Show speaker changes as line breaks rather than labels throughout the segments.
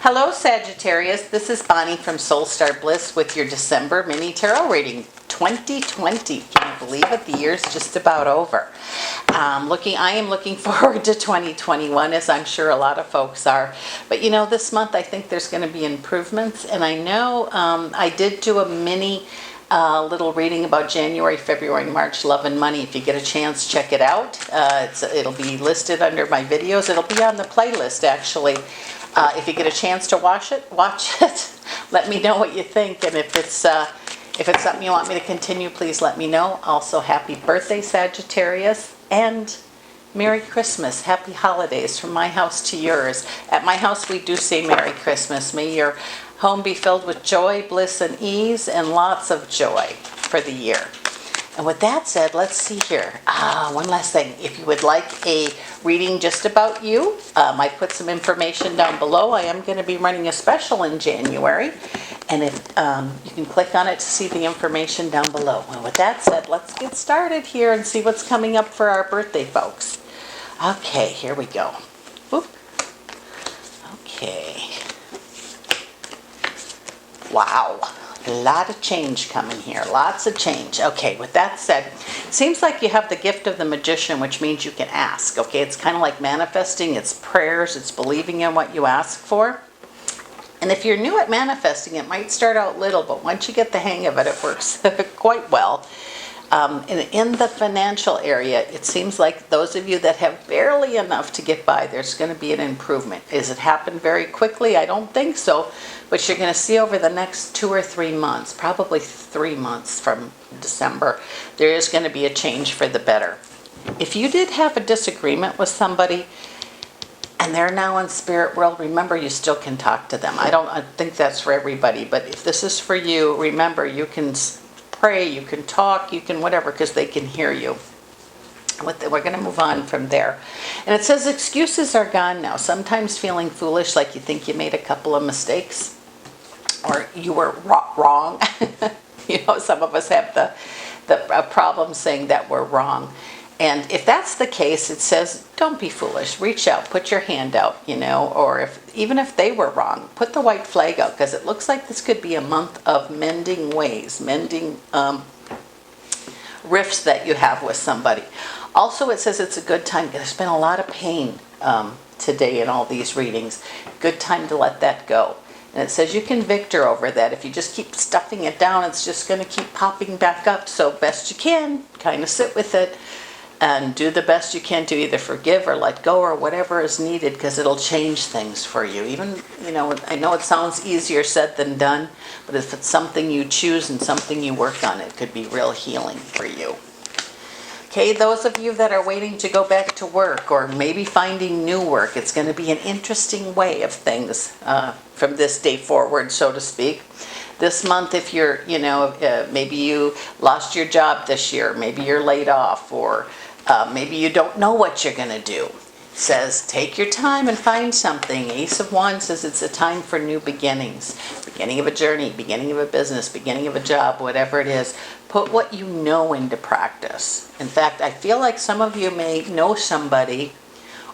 Hello Sagittarius, this is Bonnie from Soul Star Bliss with your December mini tarot reading 2020. Can you believe it? The year's just about over. I am looking forward to 2021, as I'm sure a lot of folks are. But you know, this month I think there's going to be improvements, and I know I did do a mini little reading about January, February, March, love and money. If you get a chance, check it out. It'll be listed under my videos. It'll be on the playlist, actually. If you get a chance to watch it. Let me know what you think, and if it's something you want me to continue, please let me know. Also, happy birthday, Sagittarius, and Merry Christmas, Happy Holidays from my house to yours. At my house, we do say Merry Christmas. May your home be filled with joy, bliss, and ease, and lots of joy for the year. And with that said, let's see here. One last thing. If you would like a reading just about you, I put some information down below. I am going to be running a special in January. And if you can click on it to see the information down below. And with that said, let's get started here and see what's coming up for our birthday folks. Okay, here we go. Oop. Okay. Wow. A lot of change coming here. Lots of change. Okay, with that said, it seems like you have the gift of the magician, which means you can ask. Okay, it's kind of like manifesting. It's prayers. It's believing in what you ask for. And if you're new at manifesting, it might start out little, but once you get the hang of it, it works quite well. In the financial area, it seems like those of you that have barely enough to get by, there's going to be an improvement. Does it happen very quickly? I don't think so. But you're going to see over the next 2 or 3 months, probably 3 months from December, there is going to be a change for the better. If you did have a disagreement with somebody, and they're now in spirit world, remember you still can talk to them. I think that's for everybody, but if this is for you, remember you can pray, you can talk, you can whatever, because they can hear you. We're going to move on from there. And it says excuses are gone now. Sometimes feeling foolish, like you think you made a couple of mistakes, or you were wrong. You know, some of us have the problem saying that we're wrong. And if that's the case, it says, don't be foolish. Reach out, put your hand out, you know, or even if they were wrong, put the white flag out, because it looks like this could be a month of mending ways, mending rifts that you have with somebody. Also, it says it's a good time. There's been a lot of pain today in all these readings. Good time to let that go. And it says you can victor over that. If you just keep stuffing it down, it's just going to keep popping back up. So best you can, kind of sit with it and do the best you can to either forgive or let go or whatever is needed, because it'll change things for you. Even, you know, I know it sounds easier said than done, but if it's something you choose and something you work on, it could be real healing for you. Okay, those of you that are waiting to go back to work or maybe finding new work, it's going to be an interesting way of things from this day forward, so to speak. This month, if you're, you know, maybe you lost your job this year, maybe you're laid off, or maybe you don't know what you're going to do. It says take your time and find something. Ace of Wands says it's a time for new beginnings. Beginning of a journey, beginning of a business, beginning of a job, whatever it is. Put what you know into practice. In fact, I feel like some of you may know somebody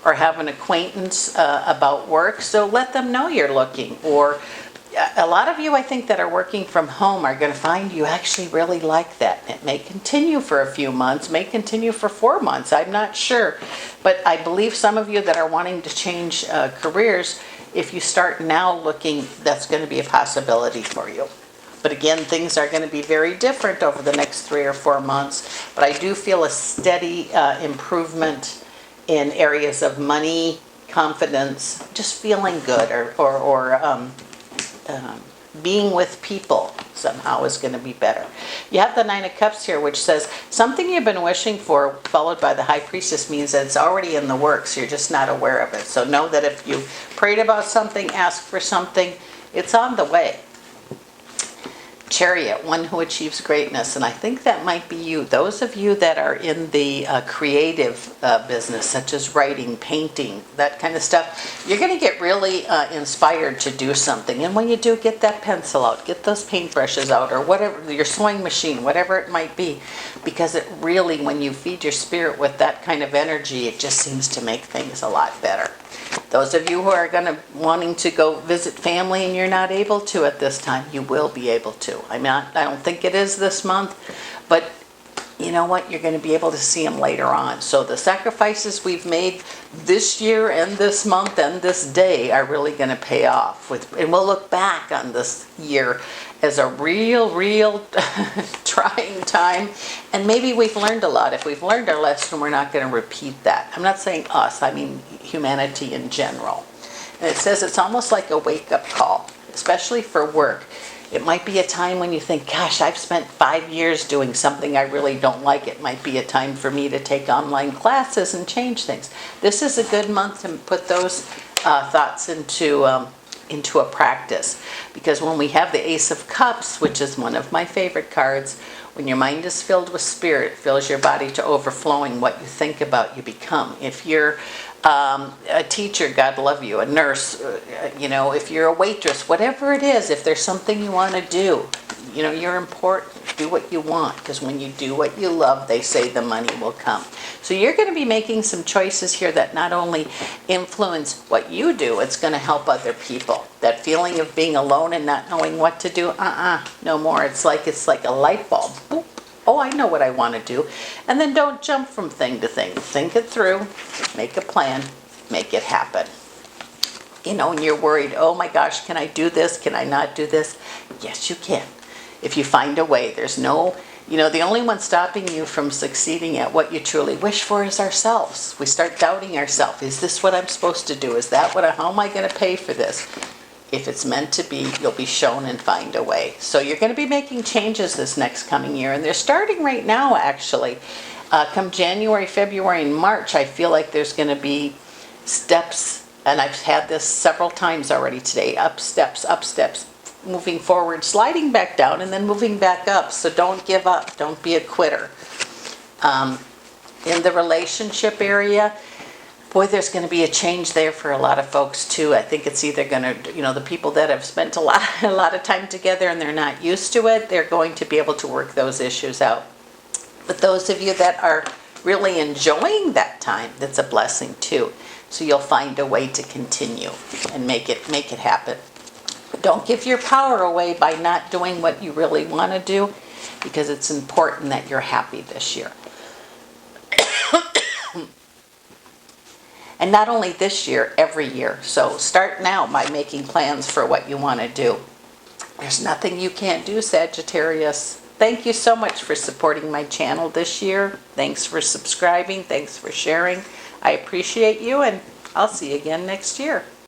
or have an acquaintance about work, so let them know you're looking. Or a lot of you, I think, that are working from home are going to find you actually really like that. It may continue for a few months, may continue for 4 months, I'm not sure. But I believe some of you that are wanting to change careers, if you start now looking, that's going to be a possibility for you. But again, things are going to be very different over the next 3 or 4 months. But I do feel a steady improvement in areas of money, confidence, just feeling good, or being with people somehow is going to be better. You have the Nine of Cups here, which says something you've been wishing for, followed by the High Priestess, means that it's already in the works. You're just not aware of it. So know that if you prayed about something, asked for something, it's on the way. Chariot, one who achieves greatness, and I think that might be you. Those of you that are in the creative business, such as writing, painting, that kind of stuff, you're going to get really inspired to do something. And when you do, get that pencil out, get those paintbrushes out, or whatever, your sewing machine, whatever it might be, because it really, when you feed your spirit with that kind of energy, it just seems to make things a lot better. Those of you who are wanting to go visit family and you're not able to at this time, you will be able to. I don't think it is this month, but you know what? You're going to be able to see them later on. So the sacrifices we've made this year and this month and this day are really going to pay off. And we'll look back on this year as a real trying time. And maybe we've learned a lot. If we've learned our lesson, we're not going to repeat that. I'm not saying us, I mean humanity in general. And it says it's almost like a wake-up call, especially for work. It might be a time when you think, gosh, I've spent 5 years doing something I really don't like. It might be a time for me to take online classes and change things. This is a good month to put those thoughts into a practice. Because when we have the Ace of Cups, which is one of my favorite cards, when your mind is filled with spirit, it fills your body to overflowing. What you think about, you become. If you're a teacher, God love you, a nurse, if you're a waitress, whatever it is, if there's something you want to do, you're important. Do what you want, because when you do what you love, they say the money will come. So you're going to be making some choices here that not only influence what you do, it's going to help other people. That feeling of being alone and not knowing what to do, no more. It's like a light bulb. Boop. Oh, I know what I want to do. And then don't jump from thing to thing. Think it through, make a plan, make it happen. And you're worried, oh my gosh, can I do this? Can I not do this? Yes, you can. If you find a way, there's no, the only one stopping you from succeeding at what you truly wish for is ourselves. We start doubting ourselves. Is this what I'm supposed to do? Is that how am I going to pay for this? If it's meant to be, you'll be shown and find a way. So you're going to be making changes this next coming year. And they're starting right now, actually. Come January, February, and March, I feel like there's going to be steps. And I've had this several times already today. Up steps, moving forward, sliding back down, and then moving back up. So don't give up. Don't be a quitter. In the relationship area, boy, there's going to be a change there for a lot of folks too. I think it's either going to, the people that have spent a lot of time together and they're not used to it, they're going to be able to work those issues out. But those of you that are really enjoying that time, that's a blessing too. So you'll find a way to continue and make it happen. Don't give your power away by not doing what you really want to do, because it's important that you're happy this year. And not only this year, every year. So start now by making plans for what you want to do. There's nothing you can't do, Sagittarius. Thank you so much for supporting my channel this year. Thanks for subscribing. Thanks for sharing. I appreciate you, and I'll see you again next year.